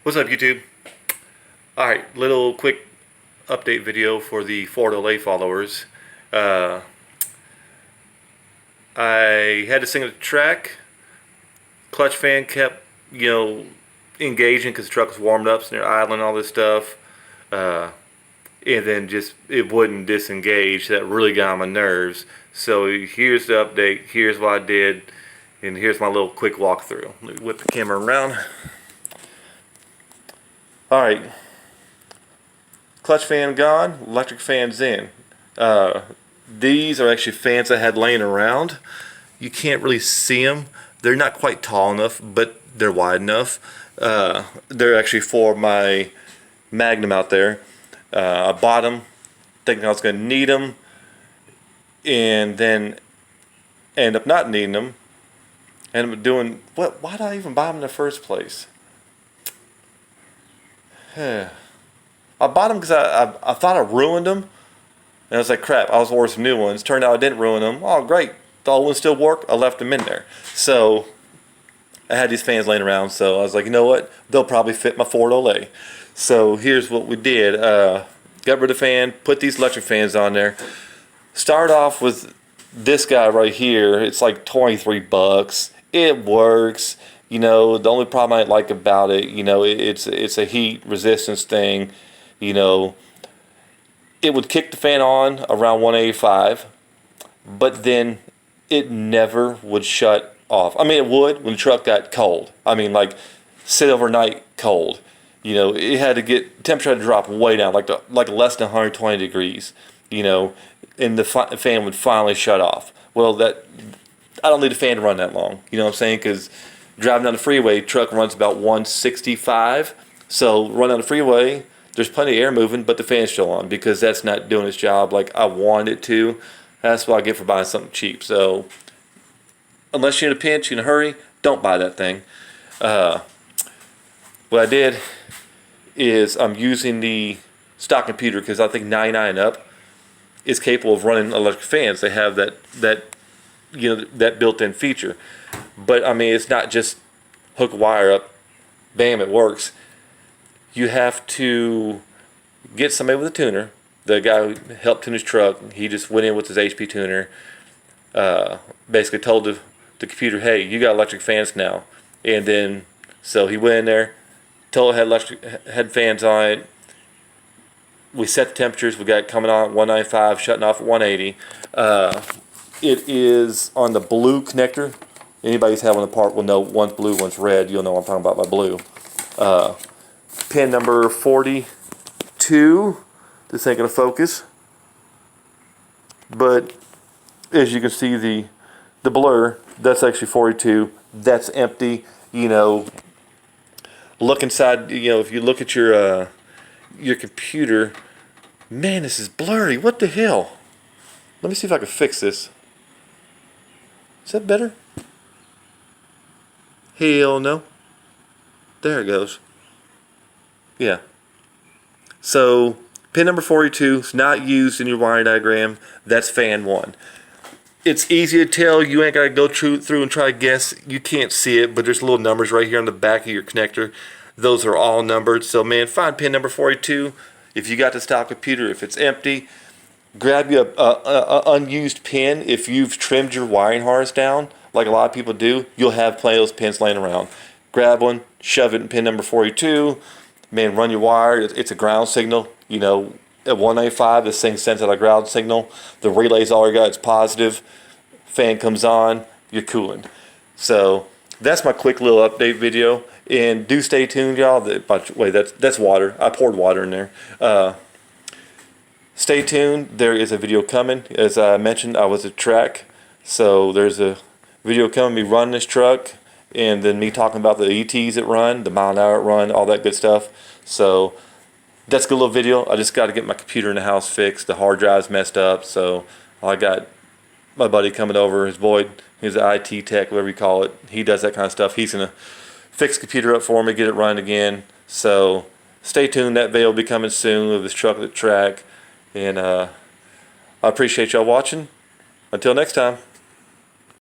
What's up, YouTube? Alright, little quick update video for the Ford LA followers. Uh, I had to sing at the track. Clutch fan kept, engaging because the truck was warmed up, so they're idling, all this stuff. And then just it wouldn't disengage. That really got on my nerves. So here's the update. Here's what I did. And here's my little quick walkthrough. Let me whip the camera around. Alright. Clutch fan gone, electric fan's in. These are actually fans I had laying around. You can't really see them. They're not quite tall enough, but they're wide enough. They're actually for my Magnum out there. I bought them thinking I was going to need them, and then end up not needing them. And I'm doing, why did I even buy them in the first place? I bought them because I thought I ruined them. And I was like, crap, I was ordering some new ones. Turned out I didn't ruin them. Oh, great. The old ones still work. I left them in there. So I had these fans laying around. So I was like, you know what? They'll probably fit my Ford Olay. So here's what we did. Got rid of the fan. Put these electric fans on there. Start off with this guy right here. It's like 23 bucks. It works. The only problem I like about it, it's a heat resistance thing. It would kick the fan on around 185, but then it never would shut off. I mean, it would when the truck got cold. I mean, like sit overnight cold. It had to get temperature had to drop way down, like less than 120 degrees. And the fan would finally shut off. Well, I don't need the fan to run that long. You know what I'm saying? Because driving down the freeway, truck runs about 165. So run down the freeway, there's plenty of air moving, but the fan's still on because that's not doing its job like I wanted it to. That's what I get for buying something cheap. So unless you're in a pinch, in a hurry, don't buy that thing. What I did is I'm using the stock computer because I think 99 and up is capable of running electric fans. They have that built-in feature. But I mean, it's not just hook a wire up, bam, it works. You have to get somebody with a tuner. The guy who helped tune his truck, he just went in with his HP tuner. Basically told the computer, hey, you got electric fans now. And then, so he went in there, told it had fans on it. We set the temperatures. We got it coming on at 195, shutting off at 180. It is on the blue connector. Anybody who's having a part will know one's blue, one's red. You'll know what I'm talking about by blue. Pin number 42. This ain't going to focus. But as you can see, the blur, that's actually 42. That's empty. Look inside, if you look at your computer, man, this is blurry. What the hell? Let me see if I can fix this. Is that better? Hell no. There it goes. Yeah. So pin number 42 is not used in your wiring diagram. That's fan 1. It's easy to tell. You ain't got to go through and try to guess. You can't see it, but there's little numbers right here on the back of your connector. Those are all numbered. So man, find pin number 42. If you got the stock computer, if it's empty, grab you a unused pin. If you've trimmed your wiring harness down, like a lot of people do, you'll have plenty of those pins laying around. Grab one, shove it in pin number 42. Man, run your wire. It's a ground signal. At 195, this thing sends out a ground signal. The relay's all you got. It's positive. Fan comes on. You're cooling. So that's my quick little update video. And do stay tuned, y'all. By the way, that's water. I poured water in there. Stay tuned. There is a video coming. As I mentioned, I was at track. So there's a video coming, me running this truck. And then me talking about the ETs that run, the mile an hour run, all that good stuff. So that's a good little video. I just got to get my computer in the house fixed. The hard drive's messed up. So I got my buddy coming over, his Boyd. He's an IT tech, whatever you call it. He does that kind of stuff. He's going to fix the computer up for me, get it running again. So stay tuned. That video will be coming soon of this truck at the track. And I appreciate y'all watching. Until next time.